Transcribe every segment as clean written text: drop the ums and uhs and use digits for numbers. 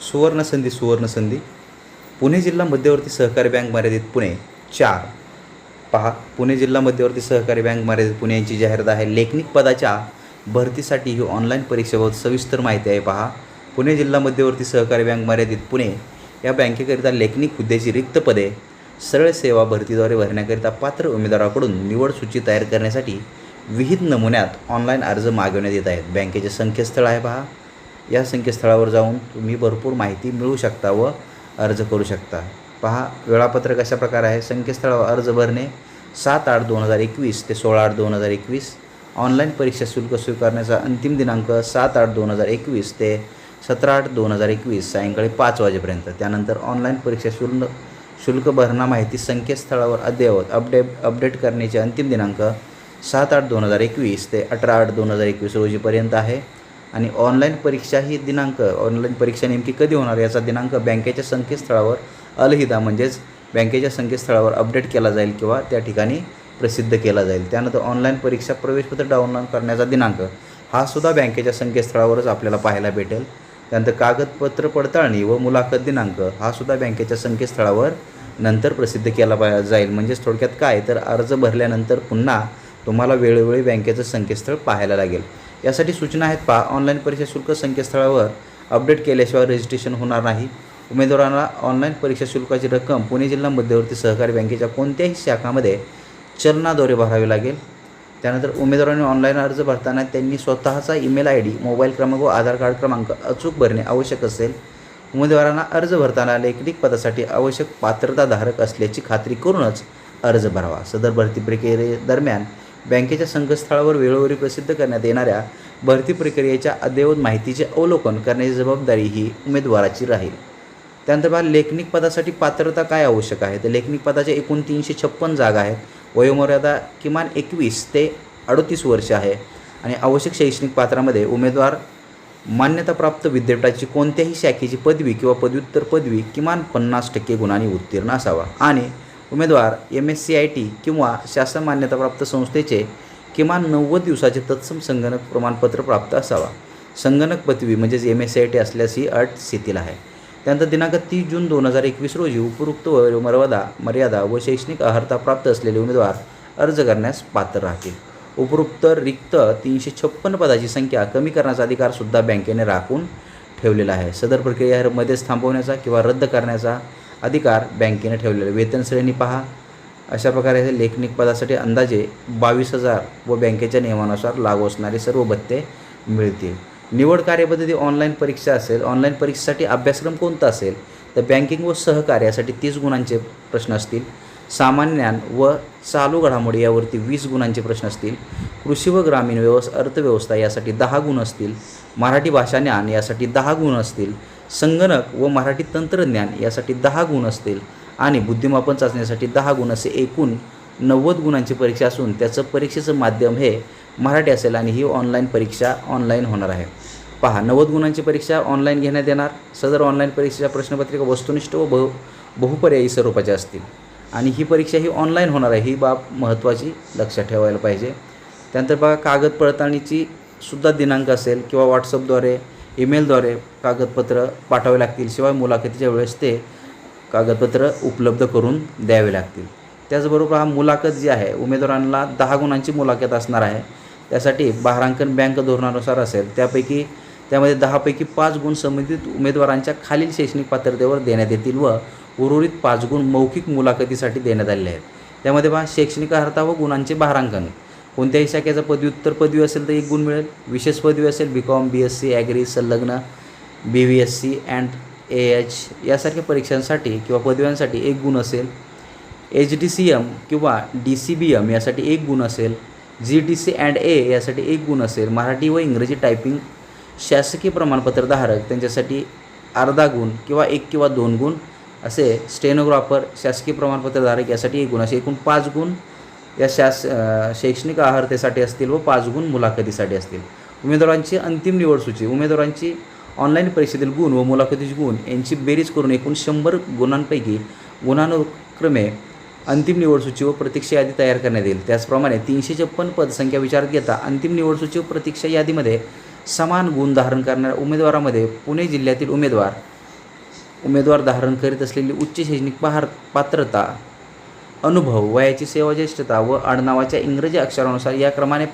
सुवर्णसंधी. पुणे जिल्हा मध्यवर्ती सहकारी बँक मर्यादित पुणे 4. पहा, पुणे जिल्हा मध्यवर्ती सहकारी बँक मर्यादित पुणे यांची जाहिरात आहे. लेखनिक पदाच्या भरतीसाठी ही ऑनलाईन परीक्षेबाबत सविस्तर माहिती आहे. पहा, पुणे जिल्हा मध्यवर्ती सहकारी बँक मर्यादित पुणे या बँकेकरिता लेखनिक हुद्द्याची रिक्त पदे सरळ सेवा भरतीद्वारे भरण्याकरिता पात्र उमेदवाराकडून निवड सूची तयार करण्यासाठी विहित नमुन्यात ऑनलाईन अर्ज मागवण्यात येत आहेत. बँकेचे संकेतस्थळ आहे. पहा, या संकेतस्थळावर जाऊन तुम्ही भरपूर माहिती मिळवू शकता व अर्ज करू शकता. पहा, वेळापत्रक अशा प्रकारे आहे. संकेतस्थळावर अर्ज भरणे 7/8/2021 ते 16/8/2021. ऑनलाईन परीक्षा शुल्क स्वीकारण्याचा अंतिम दिनांक 7/8/2021 ते 17/8/2021 सायंकाळी 5 वाजेपर्यंत. त्यानंतर ऑनलाईन परीक्षा शुल्क भरणा माहिती संकेतस्थळावर अद्ययावत अपडेट करण्याचे अंतिम दिनांक 7/8/2021 ते 18/8/2021 रोजीपर्यंत आहे. आणि ऑनलाईन परीक्षा नेमकी कधी होणार याचा दिनांक बँकेच्या संकेतस्थळावर अलहिदा म्हणजेच बँकेच्या संकेतस्थळावर अपडेट केला जाईल किंवा त्या ठिकाणी प्रसिद्ध केला जाईल. त्यानंतर ऑनलाईन परीक्षा प्रवेशपत्र डाउनलोड करण्याचा दिनांक हा सुद्धा बँकेच्या संकेतस्थळावरच आपल्याला पाहायला भेटेल. त्यानंतर कागदपत्र पडताळणी व मुलाखत दिनांक हा सुद्धा बँकेच्या संकेतस्थळावर नंतर प्रसिद्ध केला जाईल. म्हणजेच थोडक्यात काय तर अर्ज भरल्यानंतर पुन्हा तुम्हाला वेळोवेळी बँकेचं संकेतस्थळ पाहायला लागेल. यासाठी सूचना आहेत. पहा, ऑनलाईन परीक्षा शुल्क संकेतस्थळावर अपडेट केल्याशिवाय रजिस्ट्रेशन होणार नाही. उमेदवारांना ऑनलाईन परीक्षा शुल्काची रक्कम पुणे जिल्हा मध्यवर्ती सहकारी बँकेच्या कोणत्याही शाखामध्ये चलनाद्वारे भरावी लागेल. त्यानंतर उमेदवारांनी ऑनलाईन अर्ज भरताना त्यांनी स्वतःचा ईमेल ID, मोबाईल क्रमांक व आधार कार्ड क्रमांक अचूक भरणे आवश्यक असेल. उमेदवारांना अर्ज भरताना लेखनिक पदासाठी आवश्यक पात्रताधारक असल्याची खात्री करूनच अर्ज भरावा. सदर भरती प्रक्रियेदरम्यान बँकेच्या संकेतस्थळावर वेळोवेळी प्रसिद्ध करण्यात येणाऱ्या भरती प्रक्रियेच्या अद्ययावत माहितीचे अवलोकन करण्याची जबाबदारी ही उमेदवाराची राहील. त्यानंतर बघा, लेखनिक पदासाठी पात्रता काय आवश्यक आहे. तर लेखनिक पदाच्या एकूण 356 जागा आहेत. वयोमर्यादा किमान 21 ते 38 वर्ष आहे. आणि आवश्यक शैक्षणिक पात्रामध्ये उमेदवार मान्यताप्राप्त विद्यापीठाची कोणत्याही शाखेची पदवी किंवा पदव्युत्तर पदवी किमान 50% गुणांनी उत्तीर्ण असावा. आणि उमेदवार MSCIT किंवा शासन मान्यताप्राप्त संस्थेचे किमान 90 दिवसाचे तत्सम संगणक प्रमाणपत्र प्राप्त असावा. संगणक पदवी म्हणजेच MSCIT असल्यास ही अट शिथिल आहे. त्यानंतर दिनांक 30 जून 2021 रोजी उपरोक्त मर्यादा व शैक्षणिक अर्हता प्राप्त असलेले उमेदवार अर्ज करण्यास पात्र राहतील. उपरोक्त रिक्त 356 पदाची संख्या कमी करण्याचा अधिकार सुद्धा बँकेने राखून ठेवलेला आहे. सदर प्रक्रिया मध्येच थांबवण्याचा किंवा रद्द करण्याचा अधिकार बँकेने ठेवलेला. वेतन श्रेणी पहा, अशा प्रकारे लेखनिक पदासाठी अंदाजे 22,000 व बँकेच्या नियमानुसार लागू असणारे सर्व भत्ते मिळतील. निवड कार्यपद्धती ऑनलाईन परीक्षा असेल. ऑनलाईन परीक्षेसाठी अभ्यासक्रम कोणता असेल तर बँकिंग व सहकार्यासाठी 30 गुणांचे प्रश्न असतील. सामान्य ज्ञान व चालू घडामोडी यावरती 20 गुणांचे प्रश्न असतील. कृषी व ग्रामीण अर्थव्यवस्था यासाठी 10 गुण असतील. मराठी भाषा ज्ञान यासाठी 10 गुण असतील. संगणक व मराठी तंत्रज्ञान यासाठी 10 गुण असतील. आणि बुद्धिमापन चाचणीसाठी 10 गुण असे एकूण 90 गुणांची परीक्षा असून त्याचं परीक्षेचं माध्यम हे मराठी असेल. आणि ही ऑनलाईन परीक्षा ऑनलाईन होणार आहे. पहा, 90 गुणांची परीक्षा ऑनलाईन घेण्यात येणार. सदर ऑनलाईन परीक्षेच्या प्रश्नपत्रिका वस्तुनिष्ठ व बहुपर्यायी स्वरूपाच्या असतील. आणि ही परीक्षा ही ऑनलाईन होणार आहे, ही बाब महत्त्वाची लक्षात ठेवायला पाहिजे. त्यानंतर बघा, कागद पडताळणीची सुद्धा दिनांक असेल किंवा व्हॉट्सअपद्वारे ईमेलद्वारे कागदपत्र पाठवावे लागतील. शिवाय मुलाखतीच्या वेळेस ते कागदपत्र उपलब्ध करून द्यावे लागतील. त्याचबरोबर हा मुलाखत जी आहे उमेदवारांना 10 गुणांची मुलाखत असणार आहे. त्यासाठी भारांकन बँक धोरणानुसार असेल. त्यामध्ये 10 पैकी 5 गुण संबंधित उमेदवारांच्या खालील शैक्षणिक पात्रतेवर देण्यात येतील व उर्वरित 5 गुण मौखिक मुलाखतीसाठी देण्यात आलेले आहेत. त्यामध्ये पहा, शैक्षणिक अर्हता व गुणांचे भारांकन. कोणत्याही शाखेचा पदव्युत्तर पदवी असेल तर 1 गुण मिळेल. विशेष पदवी असेल BCom, BSc, ॲग्री, संलग्न, BVSc अँड AH यासारख्या परीक्षांसाठी किंवा पदव्यांसाठी 1 गुण असेल. HDCM किंवा DCBM यासाठी 1 गुण असेल. GDC अँड A यासाठी 1 गुण असेल. मराठी व इंग्रजी टायपिंग शासकीय प्रमाणपत्रधारक त्यांच्यासाठी अर्धा गुण किंवा 1 किंवा 2 गुण असे. स्टेनोग्राफर शासकीय प्रमाणपत्रधारक यासाठी 1 गुण असे एकूण 5 गुण या शैक्षणिक अर्हतेसाठी असतील व 5 गुण मुलाखतीसाठी असतील. उमेदवारांची अंतिम निवड सूची. उमेदवारांची ऑनलाईन परीक्षेतील गुण व मुलाखतीचे गुण यांची बेरीज करून एकूण 100 गुणांपैकी गुणानुक्रमे अंतिम निवडसूची व प्रतीक्षा यादी तयार करण्यात येईल. त्याचप्रमाणे 356 पदसंख्या विचारात घेता अंतिम निवडसूची व प्रतीक्षा यादीमध्ये समान गुण धारण करणाऱ्या उमेदवारामध्ये पुणे जिल्ह्यातील उमेदवार उमेदवार धारण करीत असलेली उच्च शैक्षणिक पात्रता, अनुभव, वयाची सेवाज्येष्ठता व आडनावाच्या इंग्रजी अक्षरानुसार या क्रमाने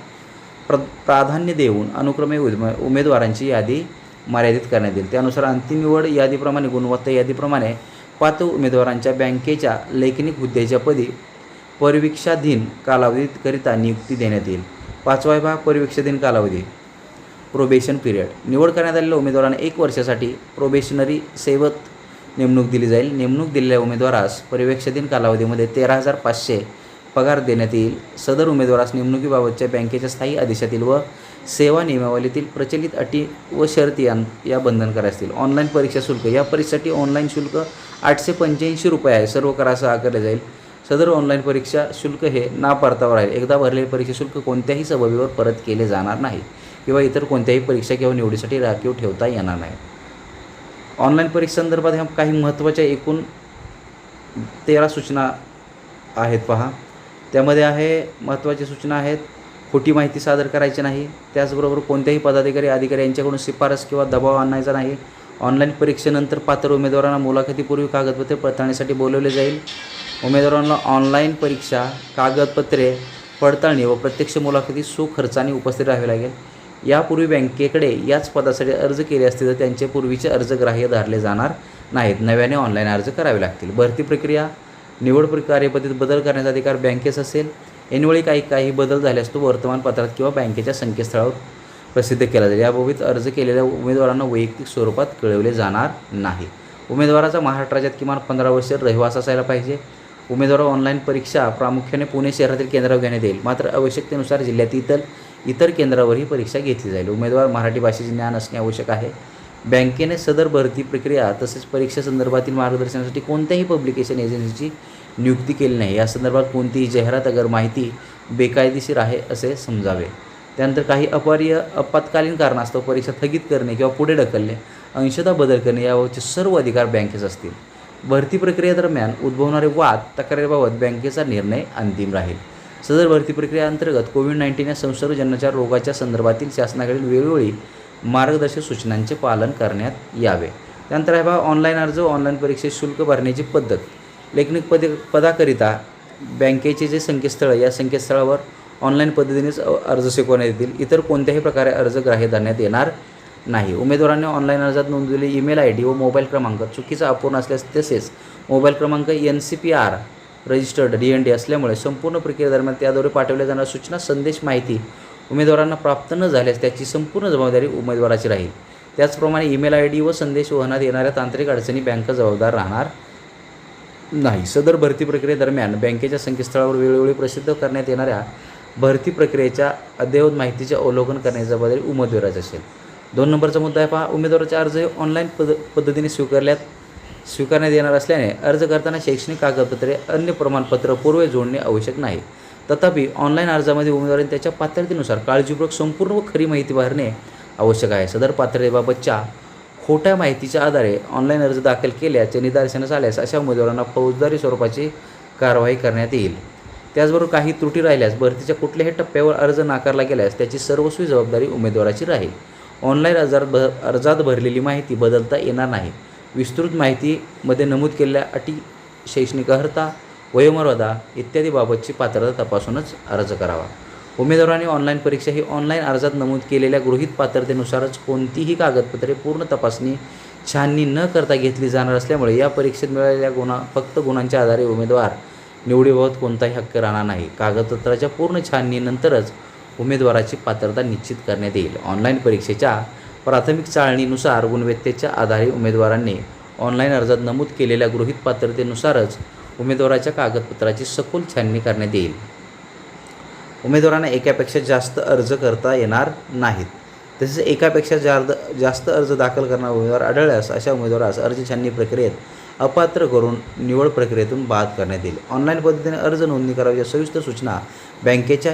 प्राधान्य देऊन अनुक्रमे उमेदवारांची यादी मर्यादित करण्यात येईल. त्यानुसार अंतिम निवड यादीप्रमाणे गुणवत्ता यादीप्रमाणे पात्र उमेदवारांच्या बँकेच्या लेखनिक हुद्द्याच्या पदी परिवीक्षाधीन कालावधीकरिता नियुक्ती देण्यात येईल. 5वा भाग परिवीक्षाधीन कालावधी, प्रोबेशन पिरियड. निवड करण्यात आलेल्या उमेदवारांना 1 वर्षासाठी प्रोबेशनरी सेवेत नेमणूक दिली जाईल. नेमणूक दिलेल्या उमेदवारास परिवीक्षाधीन कालावधीमध्ये 13,500 पगार देण्यात येईल. सदर उमेदवारास नेमणुकीबाबतच्या बँकेच्या स्थायी आदेशातील व सेवा नियमावलीतील प्रचलित अटी व शर्ती या बंधनकारक असतील. ऑनलाईन परीक्षा शुल्क. या परीक्षेसाठी ऑनलाईन शुल्क 885 रुपये आहे. सर्व करासह आकारले जाईल. सदर ऑनलाईन परीक्षा शुल्क हे ना परतावा राहील. एकदा भरलेले परीक्षा शुल्क कोणत्याही सबबीवर परत केले जाणार नाही किंवा इतर कोणत्याही परीक्षा किंवा निवडीसाठी राखीव ठेवता येणार नाही. ऑनलाईन परीक्षेसंदर्भात ह्या काही महत्त्वाच्या एकूण 13 सूचना आहेत पहा. त्यामध्ये आहे महत्त्वाच्या सूचना आहेत. खोटी माहिती सादर करायची नाही. त्याचबरोबर कोणत्याही पदाधिकारी अधिकारी यांच्याकडून शिफारस किंवा दबाव आणायचा नाही. ऑनलाईन परीक्षेनंतर पात्र उमेदवारांना मुलाखतीपूर्वी कागदपत्रे पडताळणीसाठी बोलवले जाईल. उमेदवारांना ऑनलाईन परीक्षा, कागदपत्रे पडताळणी व प्रत्यक्ष मुलाखती खर्चाने उपस्थित राहावे लागेल. यापूर्वी बँकेकडे याच पदासाठी अर्ज केले असते तर त्यांचे पूर्वीचे अर्ज ग्राह्य धरले जाणार नाहीत. नव्याने ऑनलाईन अर्ज करावे लागतील. भरती प्रक्रिया. निवड कार्यपद्धतीत बदल करण्याचा अधिकार बँकेस असेल. ऐनवेळी काही बदल झाल्यास तो वर्तमानपत्रात किंवा बँकेच्या संकेतस्थळावर प्रसिद्ध केला जाईल. याबाबत अर्ज केलेल्या उमेदवारांना वैयक्तिक स्वरूपात कळवले जाणार नाही. उमेदवाराचा महाराष्ट्र राज्यात किमान 15 वर्ष रहिवास असायला पाहिजे. उमेदवार ऑनलाईन परीक्षा प्रामुख्याने पुणे शहरातील केंद्रावर घेण्यात येईल. मात्र आवश्यकतेनुसार जिल्ह्यातील इतर केंद्रावरही परीक्षा घेतली जाईल. उमेदवार मराठी भाषेचे ज्ञान असणे आवश्यक आहे. बँकेने सदर भरती प्रक्रिया तसेच परीक्षा संदर्भातील मार्गदर्शनासाठी कोणत्याही पब्लिकेशन एजन्सीची नियुक्ती केली नाही. या संदर्भात कोणतीही जाहिरात अगर माहिती बेकायदेशीर आहे असे समजावे. त्यानंतर काही आपत्कालीन कारणास्तव परीक्षा स्थगित करणे किंवा पुढे ढकलणे, अंशतः बदल करणे याबाबतचे सर्व अधिकार बँकेस असतील. भरती प्रक्रियेदरम्यान उद्भवणारे वाद तक्रारीबाबत बँकेचा निर्णय अंतिम राहील. सदर भरती प्रक्रियेअंतर्गत कोविड-19 या संसर्गजन्य रोगाच्या संदर्भातील शासनाकडील वेळोवेळी मार्गदर्शक सूचनांचे पालन करण्यात यावे. त्यानंतर आहे बघा ऑनलाईन अर्ज, ऑनलाईन परीक्षेत शुल्क भरण्याची पद्धत. लेखनिक पदाकरिता बँकेचे जे संकेतस्थळ, या संकेतस्थळावर ऑनलाईन पद्धतीनेच अर्ज स्वीकारण्यात येतील. इतर कोणत्याही प्रकारे अर्ज ग्राह्य धरण्यात येणार नाही. उमेदवारांनी ऑनलाईन अर्जात नोंदवलेली ईमेल ID व मोबाईल क्रमांक चुकीचा अपूर्ण असल्यास तसेच मोबाईल क्रमांक NCPR रजिस्टर्ड DND असल्यामुळे संपूर्ण प्रक्रियेदरम्यान त्याद्वारे पाठवल्या जाणाऱ्या सूचना, संदेश, माहिती उमेदवारांना प्राप्त न झाल्यास त्याची संपूर्ण जबाबदारी उमेदवाराची राहील. त्याचप्रमाणे ईमेल ID व संदेश वहनात येणाऱ्या तांत्रिक अडचणी बँक जबाबदार राहणार नाही. सदर भरती प्रक्रियेदरम्यान बँकेच्या संकेतस्थळावर वेळोवेळी प्रसिद्ध करण्यात येणाऱ्या भरती प्रक्रियेच्या अद्ययावत माहितीचे अवलोकन करण्याची जबाबदारी उमेदवाराची असेल. 2 नंबरचा मुद्दा आहे पहा. उमेदवाराचे अर्ज हे ऑनलाईन पद्धतीने स्वीकारण्यात येणार असल्याने अर्ज करताना शैक्षणिक कागदपत्रे, अन्य प्रमाणपत्र पूर्व जोडणे आवश्यक नाही. तथापि ऑनलाईन अर्जामध्ये उमेदवारांनी त्याच्या पात्रतेनुसार काळजीपूर्वक संपूर्ण व खरी माहिती भरणे आवश्यक आहे. सदर पात्रतेबाबतच्या खोट्या माहितीच्या आधारे ऑनलाईन अर्ज दाखल केल्याचे निदर्शनास आल्यास अशा उमेदवारांना फौजदारी स्वरूपाची कारवाई करण्यात येईल. त्याचबरोबर काही त्रुटी राहिल्यास भरतीच्या कुठल्याही टप्प्यावर अर्ज नाकारला गेल्यास त्याची सर्वस्वी जबाबदारी उमेदवाराची राहील. ऑनलाईन अर्जात भरलेली माहिती बदलता येणार नाही. विस्तृत माहितीमध्ये नमूद केलेल्या अटी, शैक्षणिक अर्हता, वयोमर्यादा इत्यादी बाबतची पात्रता तपासूनच अर्ज करावा. उमेदवारांनी ऑनलाईन परीक्षा ही ऑनलाईन अर्जात नमूद केलेल्या गृहीत पात्रतेनुसारच कोणतीही कागदपत्रे पूर्ण तपासणी, छाननी न करता घेतली जाणार असल्यामुळे या परीक्षेत मिळालेल्या फक्त गुणांच्या आधारे उमेदवार निवडीबाबत कोणताही हक्क राहणार नाही. कागदपत्राच्या पूर्ण छाननीनंतरच उमेदवाराची पात्रता निश्चित करण्यात येईल. ऑनलाईन परीक्षेच्या प्राथमिक चाळणीनुसार गुणवत्तेच्या आधारे उमेदवारांनी ऑनलाईन अर्जात नमूद केलेल्या गृहीत पात्रतेनुसारच उमेदवाराच्या कागदपत्राची सखोल छाननी करण्यात येईल. उमेदवारांना एकापेक्षा जास्त अर्ज करता येणार नाहीत. तसेच एकापेक्षा जास्त अर्ज दाखल करणारा उमेदवार आढळल्यास अशा उमेदवारास अर्ज छाननी प्रक्रियेत अपात्र करून निवड प्रक्रियेतून बाद करण्यात येईल. ऑनलाईन पद्धतीने अर्ज नोंदणी करावी सविस्तर सूचना बँकेच्या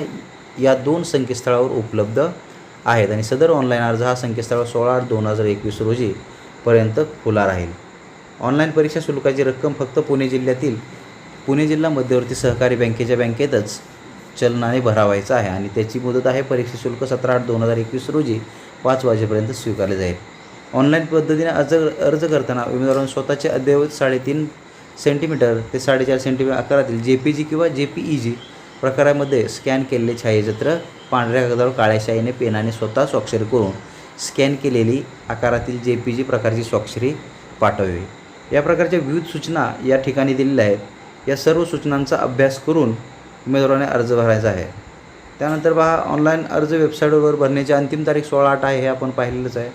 या 2 संकेतस्थळावर उपलब्ध आहेत आणि सदर ऑनलाईन अर्ज हा संकेतस्थळावर 16/8/2021 रोजी पर्यंत खुला राहील. ऑनलाईन परीक्षा शुल्काची रक्कम फक्त पुणे जिल्हा मध्यवर्ती सहकारी बँकेच्या बँकेतच चलनाने भरावायचा आहे आणि त्याची मुदत आहे परीक्षा शुल्क 17/8/2021 रोजी 5 वाजेपर्यंत स्वीकारले जाईल. ऑनलाईन पद्धतीने अर्ज करताना उमेदवारांना स्वतःचे अद्ययावत 3.5 सेंटीमीटर ते 4.5 सेंटीमीटर आकारातील JPG किंवा JPEG प्रकारामध्ये स्कॅन केलेले छायाचित्र पांढऱ्या कागदावर काळ्या शाईने पेनाने स्वतः स्वाक्षरी करून स्कॅन केलेली आकारातील JPG प्रकारची स्वाक्षरी पाठवावी. या प्रकारच्या विविध सूचना या ठिकाणी दिलेल्या आहेत. या सर्व सूचनांचा अभ्यास करून उमेदवाराने अर्ज भरायचा आहे. त्यानंतर पहा, ऑनलाईन अर्ज वेबसाईटवर भरण्याची अंतिम तारीख 16/8 आहे, हे आपण पाहिलेलंच आहे.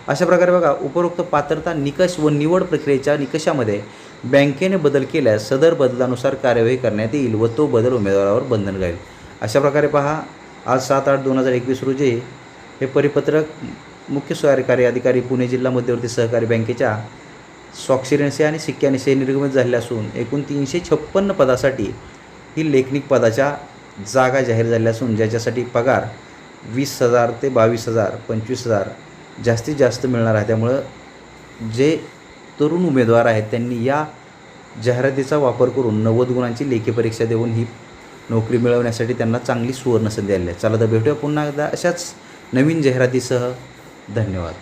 अशा प्रकारे बघा, उपरोक्त पात्रता निकष व निवड प्रक्रियेच्या निकषामध्ये बँकेने बदल केल्यास सदर बदलानुसार कार्यवाही करण्यात येईल व तो बदल उमेदवारावर बंधन घालेल. अशा प्रकारे पहा, आज 7/8/2021 रोजी हे परिपत्रक मुख्य कार्यकारी अधिकारी पुणे जिल्हा मध्यवर्ती सहकारी बँकेच्या स्वाक्षरीनिशी आणि शिक्क्यानिशी निर्गमित झाले असून एकूण 356 पदासाठी ही लेखनिक पदाच्या जागा जाहीर झाल्या असून ज्याच्यासाठी पगार 20,000 ते 22,000 25,000 जास्तीत जास्त मिळणार आहे. त्यामुळं जे तरुण उमेदवार आहेत त्यांनी या जाहिरातीचा वापर करून 90 गुणांची लेखी परीक्षा देऊन ही नोकरी मिळवण्यासाठी त्यांना चांगली सुवर्ण संधी आली आहे. चला तर भेटूया पुन्हा एकदा अशाच नवीन जाहिरातीसह. धन्यवाद.